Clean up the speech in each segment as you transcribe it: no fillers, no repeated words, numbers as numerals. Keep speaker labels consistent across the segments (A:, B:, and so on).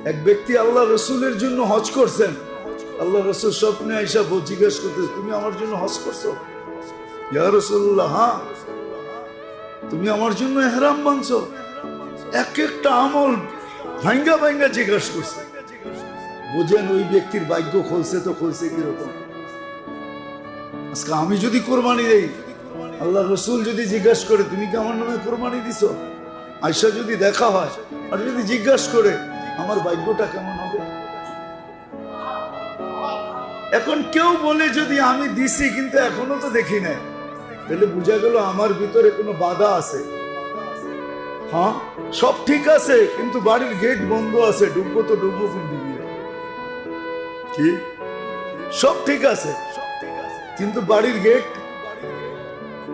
A: এক ব্যক্তি আল্লাহ রসুলের জন্য হজ করছেন। আল্লাহ রসুল স্বপ্নে আইসা জিজ্ঞেস করতে, তুমি আমার জন্য হজ করছো? ইয়া রাসূলুল্লাহ, হ্যাঁ। তুমি আমার জন্য ইহরাম বাঁধছো? এক একটা আমল ভাঙ্গা ভাঙ্গা জিজ্ঞেস করছে। বুঝেন ওই ব্যক্তির ভাগ্য খুলছে তো খুলছে কিরকম। আজকে আমি যদি কোরবানি দেই, আল্লাহ রসুল যদি জিজ্ঞাসা করে তুমি কি আমার নামে কোরবানি দিছো, আয়সা যদি দেখা হয় আর যদি জিজ্ঞাসা করে আমার ভাগ্যটা কেমন হবে? এখন কেউ বলে যদি আমি দিছি কিন্তু এখনো তো দেখি নাই, তাহলে বোঝা গেল আমার ভিতরে কোনো বাধা আছে। হ্যাঁ, সব ঠিক আছে কিন্তু বাড়ির গেট বন্ধ আছে, ডুববো তো ডুববো কোন দিকে? কি সব ঠিক আছে কিন্তু বাড়ির গেট,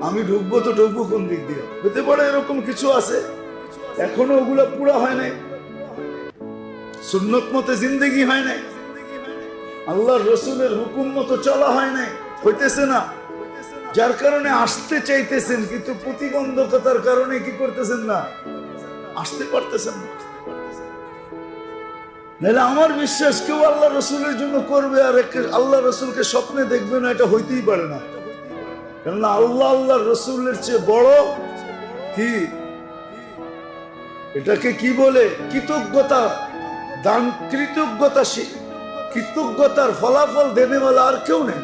A: আমি ঢুকবো তো ঢুকবো কোন দিক দিয়ে? হতে পারে এরকম কিছু আছে, এখনো ওগুলা পুরা হয় নাই, সুন্নত মতে জিন্দেগি হয় নাই, আল্লাহর রসুলের হুকুম মতো চলা হয় নাই, হইতেছে না। যার কারণে আসতে চাইতেছেন কিন্তু প্রতিবন্ধকতার কারণে কি করতেছেন না, আসতে পারতেছেন না। নাহলে আমার বিশ্বাস কেউ আল্লাহ রসুলের জন্য করবে আর আল্লাহ রসুলকে স্বপ্নে দেখবে না, এটা হইতেই পারে না। কেননা আল্লাহ আল্লাহ রসুলের চেয়ে বড় কি, এটাকে কি বলে, কৃতজ্ঞতা দান, কৃতজ্ঞতার ফলাফল দেনেওয়ালা আর কেউ নেই।